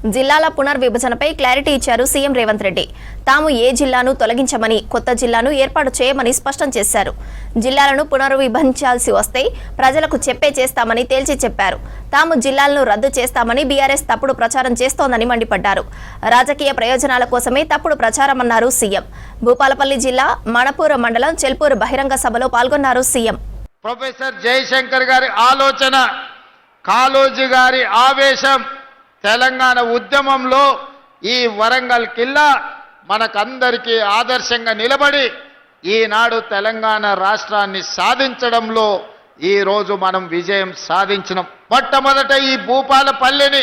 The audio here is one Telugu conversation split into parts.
జిల్లాల పునర్విభజనపై క్లారిటీ ఇచ్చారు సీఎం రేవంత్ రెడ్డి. తాము ఏ జిల్లాను తొలగించమని, కొత్త జిల్లాను ఏర్పాటు చేయమని స్పష్టం చేశారు. జిల్లాలను పునర్విభజించాల్సి వస్తే ప్రజలకు చెప్పే చేస్తామని తేల్చి చెప్పారు. తాము జిల్లాలను రద్దు చేస్తామని బీఆర్ఎస్ తప్పుడు ప్రచారం చేస్తోందని మండిపడ్డారు. రాజకీయ ప్రయోజనాల కోసమే తప్పుడు ప్రచారమన్నారు సీఎం. భూపాలపల్లి జిల్లా మణపూర్ మండలం చెల్పూర్ బహిరంగ సభలో పాల్గొన్నారు సీఎం. ప్రొఫెసర్ జయశంకర్ గారి ఆలోచన, కాళోజీ గారి ఆవేశం, తెలంగాణ ఉద్యమంలో ఈ వరంగల్ కిల్లా మనకందరికీ ఆదర్శంగా నిలబడి ఈనాడు తెలంగాణ రాష్ట్రాన్ని సాధించడంలో ఈరోజు మనం విజయం సాధించినాం. మొట్టమొదట ఈ భూపాలపల్లిని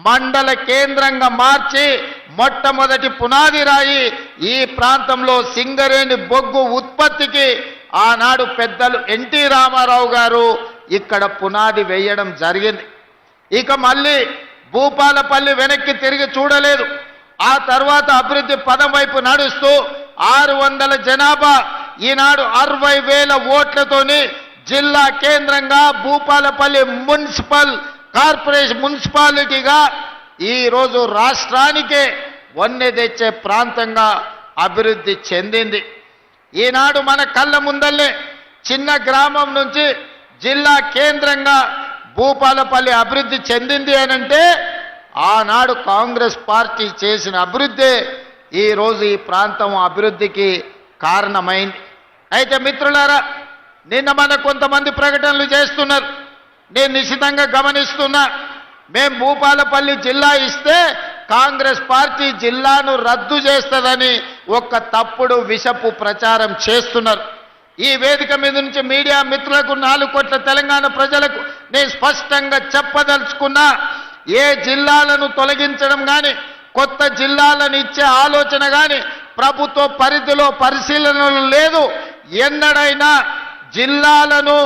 మండల కేంద్రంగా మార్చి మొట్టమొదటి పునాది రాయి ఈ ప్రాంతంలో సింగరేణి బొగ్గు ఉత్పత్తికి ఆనాడు పెద్దలు ఎన్టీ రామారావు గారు ఇక్కడ పునాది వేయడం జరిగింది. ఇక మళ్ళీ భూపాలపల్లి వెనక్కి తిరిగి చూడలేదు. ఆ తర్వాత అభివృద్ధి పదం వైపు నడుస్తూ 600 జనాభా, ఈనాడు 60,000 ఓట్లతోని జిల్లా కేంద్రంగా భూపాలపల్లి మున్సిపాలిటీగా ఈరోజు రాష్ట్రానికే వన్నె తెచ్చే ప్రాంతంగా అభివృద్ధి చెందింది. ఈనాడు మన కళ్ళ ముందల్లే చిన్న గ్రామం నుంచి జిల్లా కేంద్రంగా భూపాలపల్లి అభివృద్ధి చెందింది అనంటే ఆనాడు కాంగ్రెస్ పార్టీ చేసిన అభివృద్ధి ఈరోజు ఈ ప్రాంతం అభివృద్ధికి కారణమైంది. అయితే మిత్రులారా, నిన్న మన కొంతమంది ప్రకటనలు చేస్తున్నారు. నేను నిశ్చితంగా గమనిస్తున్నా. మేము భూపాలపల్లి జిల్లా ఇస్తే కాంగ్రెస్ పార్టీ జిల్లాను రద్దు చేస్తుందని ఒక తప్పుడు విషపు ప్రచారం చేస్తున్నారు. ఈ వేదిక మీద నుంచి మీడియా మిత్రులకు, 4 కోట్ల తెలంగాణ ప్రజలకు నేను స్పష్టంగా చెప్పదలుచుకున్నా, ఏ జిల్లాలను తొలగించడం కానీ, కొత్త జిల్లాలను ఇచ్చే ఆలోచన కానీ ప్రభుత్వ పరిధిలో పరిశీలనలు లేదు. ఎన్నడైనా జిల్లాలను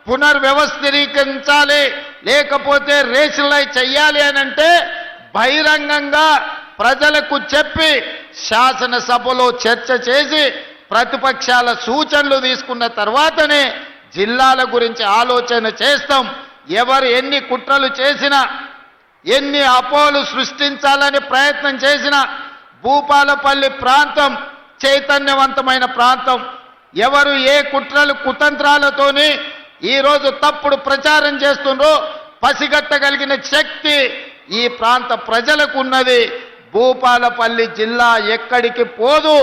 పునర్వ్యవస్థీకరించాలి, లేకపోతే రేషనలైజ్ చెయ్యాలి అనంటే బహిరంగంగా ప్రజలకు చెప్పి శాసనసభలో చర్చ చేసి ప్రతిపక్షాల సూచనలు తీసుకున్న తర్వాతనే జిల్లాల గురించి ఆలోచన చేస్తాం. ఎవరు ఎన్ని కుట్రలు చేసినా, ఎన్ని అపోహలు సృష్టించాలని ప్రయత్నం చేసినా భూపాలపల్లి ప్రాంతం చైతన్యవంతమైన ప్రాంతం. ఎవరు ఏ కుట్రలు కుతంత్రాలతోని ఈరోజు తప్పుడు ప్రచారం చేస్తుండ్రో పసిగట్టగలిగిన శక్తి ఈ ప్రాంత ప్రజలకు ఉన్నది. భూపాలపల్లి జిల్లా ఎక్కడికి పోదు,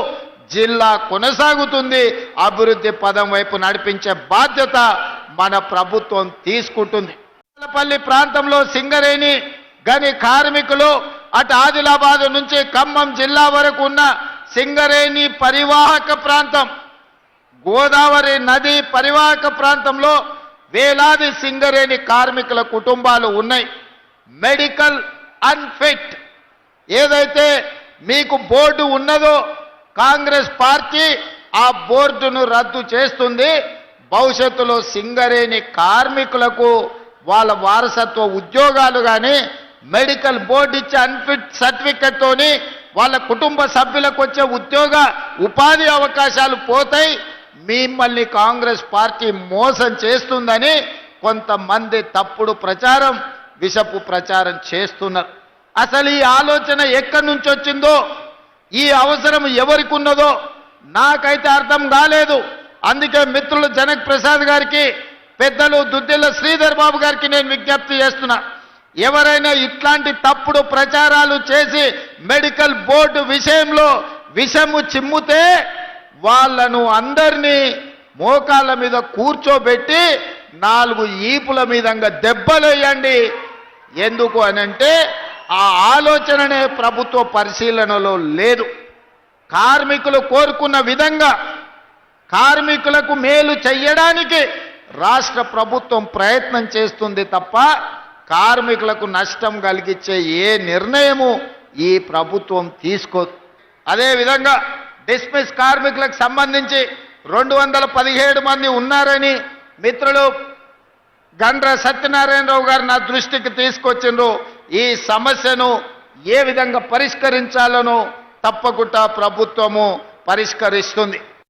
జిల్లా కొనసాగుతుంది. అభివృద్ధి పదం వైపు నడిపించే బాధ్యత మన ప్రభుత్వం తీసుకుంటుంది. భూపాలపల్లి ప్రాంతంలో సింగరేణి గని కార్మికులు, అటు ఆదిలాబాద్ నుంచి ఖమ్మం జిల్లా వరకు ఉన్న సింగరేణి పరివాహక ప్రాంతం, గోదావరి నది పరివాహక ప్రాంతంలో వేలాది సింగరేణి కార్మికుల కుటుంబాలు ఉన్నాయి. మెడికల్ అన్ఫిట్ ఏదైతే మీకు బోర్డు ఉన్నదో కాంగ్రెస్ పార్టీ ఆ బోర్డును రద్దు చేస్తుంది. భవిష్యత్తులో సింగరేణి కార్మికులకు వాళ్ళ వారసత్వ ఉద్యోగాలు కానీ, మెడికల్ బోర్డు ఇచ్చే అన్ఫిట్ సర్టిఫికెట్తోని వాళ్ళ కుటుంబ సభ్యులకు వచ్చే ఉపాధి అవకాశాలు పోతాయి. మిమ్మల్ని కాంగ్రెస్ పార్టీ మోసం చేస్తుందని కొంతమంది తప్పుడు ప్రచారం, విషపు ప్రచారం చేస్తున్నారు. అసలు ఈ ఆలోచన ఎక్కడి నుంచి వచ్చిందో, ఈ అవసరం ఎవరికి ఉన్నదో నాకైతే అర్థం కాలేదు. అందుకే మిత్రులు జనక్ ప్రసాద్ గారికి, పెద్దలు దుద్దిల్ల శ్రీధర్ బాబు గారికి నేను విజ్ఞప్తి చేస్తున్నా, ఎవరైనా ఇట్లాంటి తప్పుడు ప్రచారాలు చేసి మెడికల్ బోర్డు విషయంలో విషము చిమ్ముతే వాళ్ళను అందరినీ మోకాళ్ళ మీద కూర్చోబెట్టి 4 ఈపుల మీదంగా దెబ్బలేయండి. ఎందుకు అనంటే ఆ ఆలోచననే ప్రభుత్వ పరిశీలనలో లేదు. కార్మికులు కోరుకున్న విధంగా కార్మికులకు మేలు చెయ్యడానికి రాష్ట్ర ప్రభుత్వం ప్రయత్నం చేస్తుంది తప్ప కార్మికులకు నష్టం కలిగించే ఏ నిర్ణయము ఈ ప్రభుత్వం తీసుకోదు. అదేవిధంగా డిస్మిస్ కార్మికులకు సంబంధించి 217 మంది ఉన్నారని మిత్రులు గండ్ర సత్యనారాయణరావు గారు నా దృష్టికి తీసుకొచ్చిండ్రు. ఈ సమస్యను ఏ విధంగా పరిష్కరించాలనో తప్పకుండా ప్రభుత్వము పరిష్కరిస్తుంది.